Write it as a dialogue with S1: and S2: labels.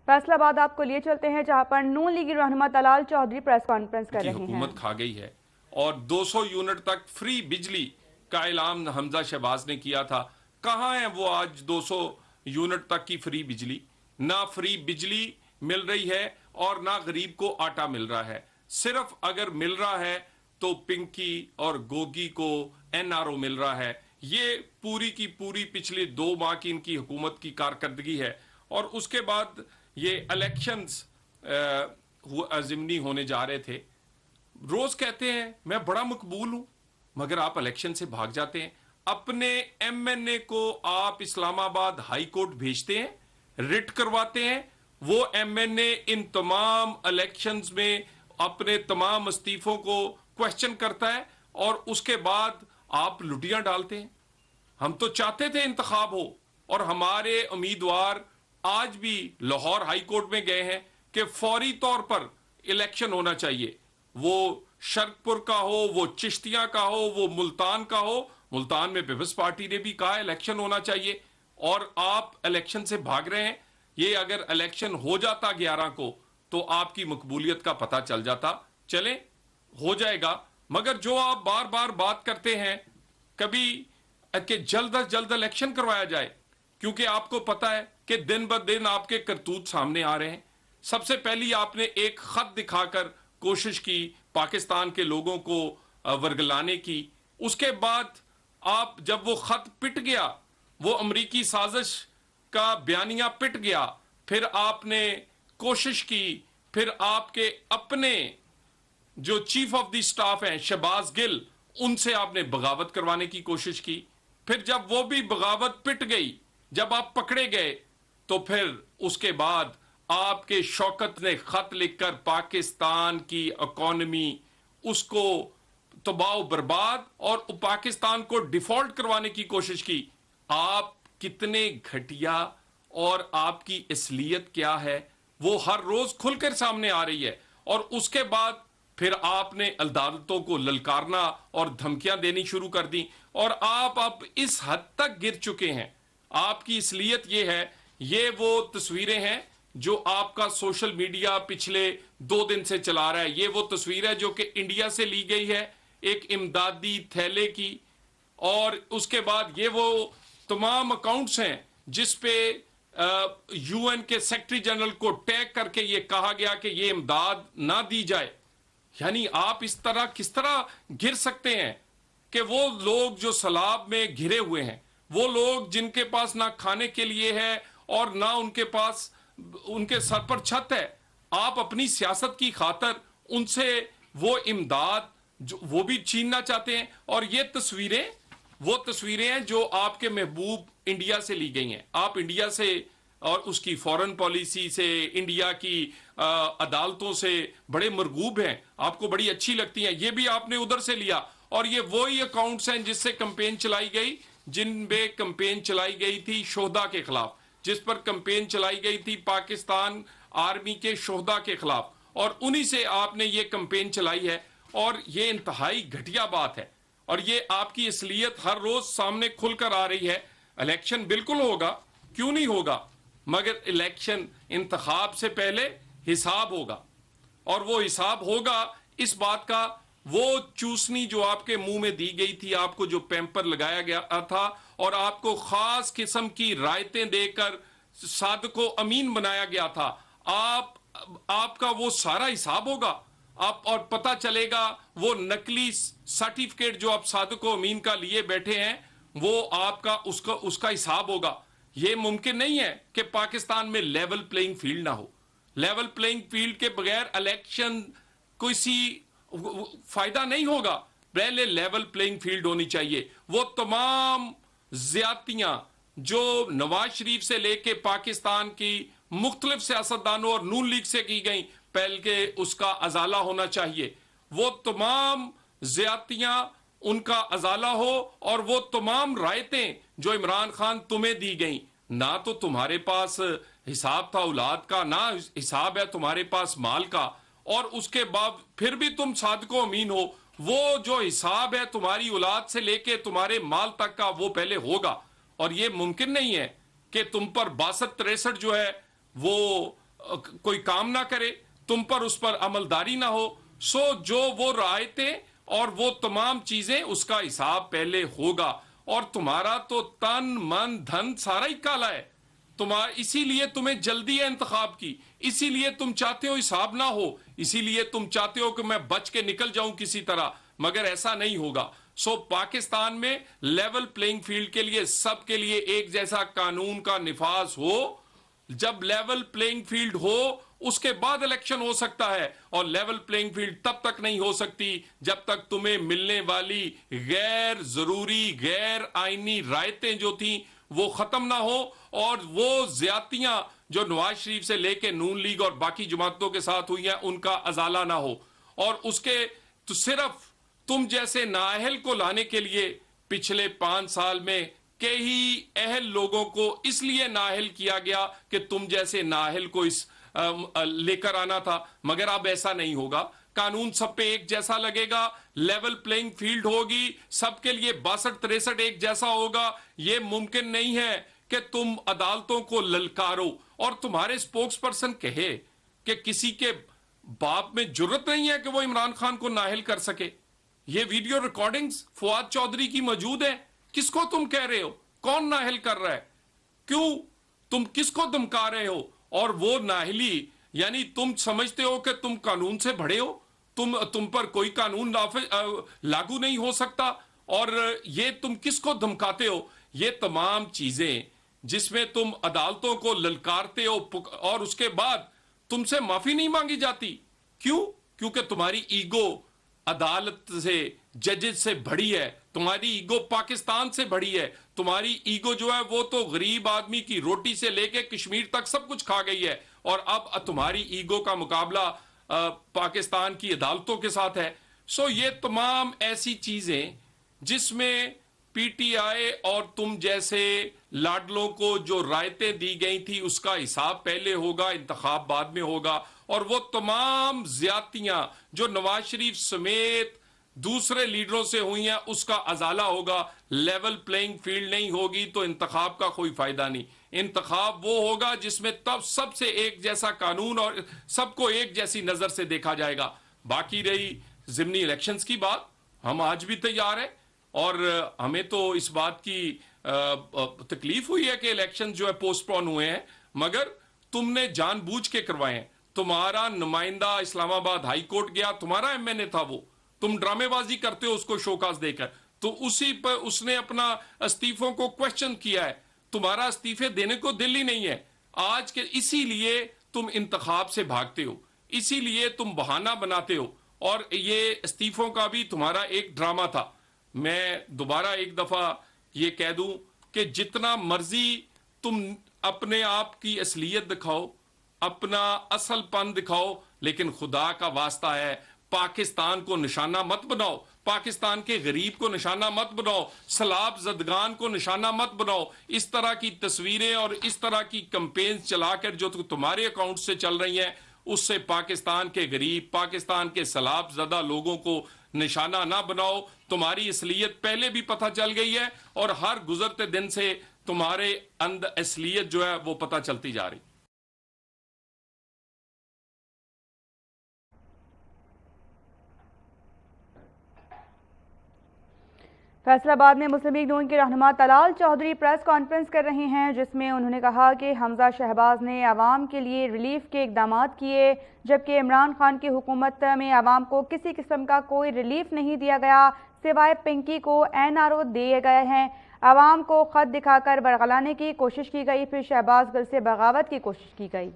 S1: फैसला बाद आपको लिए चलते हैं जहां पर नून लीगी रहनुमा तलाल चौधरी प्रेस कॉन्फ्रेंस कर रहे हैं।
S2: हुकूमत खा गई है और 200 यूनिट तक फ्री बिजली का ऐलान हमजा शहबाज ने किया था। कहां है वो आज 200 यूनिट तक की फ्री बिजली? ना फ्री बिजली मिल रही है और ना गरीब को आटा मिल रहा है। सिर्फ अगर मिल रहा है तो पिंकी और गोगी को एनआरओ मिल रहा है। ये पूरी की पूरी पिछले 2 माह की इनकी हुकूमत की कारकर्दगी है। और उसके बाद ये इलेक्शंस ज़िमनी होने जा रहे थे। रोज कहते हैं मैं बड़ा मकबूल हूं, मगर आप इलेक्शन से भाग जाते हैं। अपने एमएनए को आप इस्लामाबाद हाई कोर्ट भेजते हैं, रिट करवाते हैं। वो एमएनए इन तमाम इलेक्शंस में अपने तमाम इस्तीफों को क्वेश्चन करता है और उसके बाद आप लुटियां डालते हैं। हम तो चाहते थे इंतखाब हो और हमारे उम्मीदवार आज भी लाहौर हाई कोर्ट में गए हैं कि फौरी तौर पर इलेक्शन होना चाहिए। वो शरकपुर का हो, वो चिश्तिया का हो, वो मुल्तान का हो। मुल्तान में पीपल्स पार्टी ने भी कहा इलेक्शन होना चाहिए और आप इलेक्शन से भाग रहे हैं। ये अगर इलेक्शन हो जाता 11 को तो आपकी मकबूलियत का पता चल जाता। चले हो जाएगा, मगर जो आप बार बार बात करते हैं कभी कि जल्द अज जल्द इलेक्शन करवाया जाए, क्योंकि आपको पता है कि दिन ब दिन आपके करतूत सामने आ रहे हैं। सबसे पहली आपने एक खत दिखाकर कोशिश की पाकिस्तान के लोगों को वर्गलाने की। उसके बाद आप जब वो खत पिट गया, वो अमरीकी साजिश का बयानिया पिट गया, फिर आपने कोशिश की, फिर आपके अपने जो चीफ ऑफ द स्टाफ हैं शहबाज गिल, उनसे आपने बगावत करवाने की कोशिश की। फिर जब वो भी बगावत पिट गई, जब आप पकड़े गए, तो फिर उसके बाद आपके शौकत ने खत लिखकर पाकिस्तान की इकोनॉमी उसको तबाह बर्बाद और पाकिस्तान को डिफॉल्ट करवाने की कोशिश की। आप कितने घटिया और आपकी असलियत क्या है वो हर रोज खुलकर सामने आ रही है। और उसके बाद फिर आपने अदालतों को ललकारना और धमकियां देनी शुरू कर दी और आप अब इस हद तक गिर चुके हैं। आपकी असलियत ये है, ये वो तस्वीरें हैं जो आपका सोशल मीडिया पिछले 2 दिन से चला रहा है। ये वो तस्वीर है जो कि इंडिया से ली गई है, एक इमदादी थैले की। और उसके बाद ये वो तमाम अकाउंट्स हैं जिस पे यूएन के सेक्रेटरी जनरल को टैग करके ये कहा गया कि ये इमदाद ना दी जाए। यानी आप इस तरह किस तरह गिर सकते हैं कि वो लोग जो सैलाब में घिरे हुए हैं, वो लोग जिनके पास ना खाने के लिए है और ना उनके पास उनके सर पर छत है, आप अपनी सियासत की खातर उनसे वो इमदाद जो वो भी छीनना चाहते हैं। और ये तस्वीरें वो तस्वीरें हैं जो आपके महबूब इंडिया से ली गई हैं। आप इंडिया से और उसकी फॉरेन पॉलिसी से, इंडिया की अदालतों से बड़े मरगूब हैं, आपको बड़ी अच्छी लगती हैं। ये भी आपने उधर से लिया और ये वही अकाउंट्स हैं जिससे कैंपेन चलाई गई, जिनमें कैंपेन चलाई गई थी शोहदा के खिलाफ, जिस पर कैंपेन चलाई गई थी पाकिस्तान आर्मी के शोहदा के खिलाफ, और उन्हीं से आपने ये कैंपेन चलाई है। और ये इंतहाई घटिया बात है और ये आपकी असलियत हर रोज सामने खुलकर आ रही है। इलेक्शन बिल्कुल होगा, क्यों नहीं होगा, मगर इलेक्शन इंतखाब से पहले हिसाब होगा। और वो हिसाब होगा इस बात का, वो चूसनी जो आपके मुंह में दी गई थी, आपको जो पैम्पर लगाया गया था और आपको खास किस्म की रायतें देकर सादको अमीन बनाया गया था, आपका वो सारा हिसाब होगा। आप और पता चलेगा वो नकली सर्टिफिकेट जो आप सादको अमीन का लिए बैठे हैं, वो आपका उसका हिसाब होगा। ये मुमकिन नहीं है कि पाकिस्तान में लेवल प्लेइंग फील्ड ना हो। लेवल प्लेइंग फील्ड के बगैर इलेक्शन किसी फायदा नहीं होगा। पहले लेवल प्लेइंग फील्ड होनी चाहिए। वो तमाम ज्यादतियां जो नवाज शरीफ से लेके पाकिस्तान की मुख्तलिफ सियासतदानों और नून लीग से की गई, पहले उसका अजाला होना चाहिए। वो तमाम ज्यादतियां उनका अजाला हो और वो तमाम रायतें जो इमरान खान तुम्हें दी गई, ना तो तुम्हारे पास हिसाब था औलाद का, ना हिसाब है तुम्हारे पास माल का, और उसके बाद फिर भी तुम सादको अमीन हो। वो जो हिसाब है तुम्हारी औलाद से लेके तुम्हारे माल तक का, वो पहले होगा। और ये मुमकिन नहीं है कि तुम पर 62-63 जो है वो कोई काम ना करे, तुम पर उस पर अमलदारी ना हो, सो जो वो रायतें और वो तमाम चीजें उसका हिसाब पहले होगा। और तुम्हारा तो तन मन धन सारा ही काला है, तुम्हारा, इसीलिए तुम्हें जल्दी है इंतखाब की, इसीलिए तुम चाहते हो हिसाब ना हो, इसीलिए तुम चाहते हो कि मैं बच के निकल जाऊं किसी तरह, मगर ऐसा नहीं होगा। सो पाकिस्तान में लेवल प्लेइंग फील्ड के लिए, सबके लिए एक जैसा कानून का निफाज हो। जब लेवल प्लेइंग फील्ड हो उसके बाद इलेक्शन हो सकता है, और लेवल प्लेइंग फील्ड तब तक नहीं हो सकती जब तक तुम्हें मिलने वाली गैर जरूरी गैर आईनी रायतें जो थी वो खत्म ना हो, और वो ज्यादतियां जो नवाज शरीफ से लेके नून लीग और बाकी जमातों के साथ हुई हैं उनका अजाला ना हो। और उसके तो सिर्फ तुम जैसे नाअहल को लाने के लिए पिछले 5 साल में कई अहल लोगों को इसलिए नाअहल किया गया कि तुम जैसे नाअहल को इस लेकर आना था, मगर अब ऐसा नहीं होगा। कानून सब पे एक जैसा लगेगा, लेवल प्लेइंग फील्ड होगी, सबके लिए 62-63 एक जैसा होगा। यह मुमकिन नहीं है कि तुम अदालतों को ललकारो और तुम्हारे स्पोक्स पर्सन कहे कि किसी के बाप में जुर्रत नहीं है कि वो इमरान खान को नाअहल कर सके। ये वीडियो रिकॉर्डिंग्स फुआद चौधरी की मौजूद है। किसको तुम कह रहे हो? कौन नाअहल कर रहा है? क्यों? तुम किसको धमका रहे हो? और वो नाअहली यानी तुम समझते हो कि तुम कानून से बड़े हो, तुम पर कोई कानून लागू नहीं हो सकता, और ये तुम किसको धमकाते हो? ये तमाम चीजें जिसमें तुम अदालतों को ललकारते हो और उसके बाद तुमसे माफी नहीं मांगी जाती। क्यों? क्योंकि तुम्हारी ईगो अदालत से, जजेस से बड़ी है, तुम्हारी ईगो पाकिस्तान से बड़ी है। तुम्हारी ईगो जो है वो तो गरीब आदमी की रोटी से लेके कश्मीर तक सब कुछ खा गई है, और अब तुम्हारी ईगो का मुकाबला पाकिस्तान की अदालतों के साथ है। सो ये तमाम ऐसी चीजें जिसमें पीटीआई और तुम जैसे लाडलों को जो रायतें दी गई थी उसका हिसाब पहले होगा, इंतखाब बाद में होगा, और वो तमाम ज्यादतियां जो नवाज शरीफ समेत दूसरे लीडरों से हुई हैं उसका अजाला होगा। लेवल प्लेइंग फील्ड नहीं होगी तो इंतखाब का कोई फायदा नहीं। इंतखाब वो होगा जिसमें तब सबसे एक जैसा कानून और सबको एक जैसी नजर से देखा जाएगा। बाकी रही जिमनी इलेक्शंस की बात, हम आज भी तैयार हैं, और हमें तो इस बात की तकलीफ हुई है कि इलेक्शन जो है पोस्टपोन हुए हैं, मगर तुमने जानबूझ के करवाए हैं। तुम्हारा नुमाइंदा इस्लामाबाद हाई कोर्ट गया, तुम्हारा एमएनए था वो, तुम ड्रामेबाजी करते हो उसको शोकाज देकर, तो उसी पर उसने अपना इस्तीफों को क्वेश्चन किया है। तुम्हारा इस्तीफे देने को दिल ही नहीं है आज के, इसीलिए तुम इंतखाब से भागते हो, इसीलिए तुम बहाना बनाते हो, और ये इस्तीफों का भी तुम्हारा एक ड्रामा था। मैं दोबारा एक दफा ये कह दूं कि जितना मर्जी तुम अपने आप की असलियत दिखाओ, अपना असलपन दिखाओ, लेकिन खुदा का वास्ता है पाकिस्तान को निशाना मत बनाओ, पाकिस्तान के गरीब को निशाना मत बनाओ, सलाब जदगान को निशाना मत बनाओ। इस तरह की तस्वीरें और इस तरह की कैंपेन्स चलाकर जो तुम्हारे अकाउंट से चल रही हैं, उससे पाकिस्तान के गरीब, पाकिस्तान के सलाब ज़दा लोगों को निशाना ना बनाओ। तुम्हारी असलियत पहले भी पता चल गई है, और हर गुजरते दिन से तुम्हारे अंदर असलियत जो है वो पता चलती जा रही।
S1: फैसलाबाद में मुस्लिम लीग नून के रहनुमा तलाल चौधरी प्रेस कॉन्फ्रेंस कर रहे हैं, जिसमें उन्होंने कहा कि हमजा शहबाज ने आवाम के लिए रिलीफ के इकदाम किए, जबकि इमरान खान की हुकूमत में आवाम को किसी किस्म का कोई रिलीफ नहीं दिया गया, सिवाय पिंकी को एनआरओ दिए गए हैं। आवाम को खत दिखाकर बरगलाने की कोशिश की गई, फिर शहबाज गिल से बगावत की कोशिश की गई।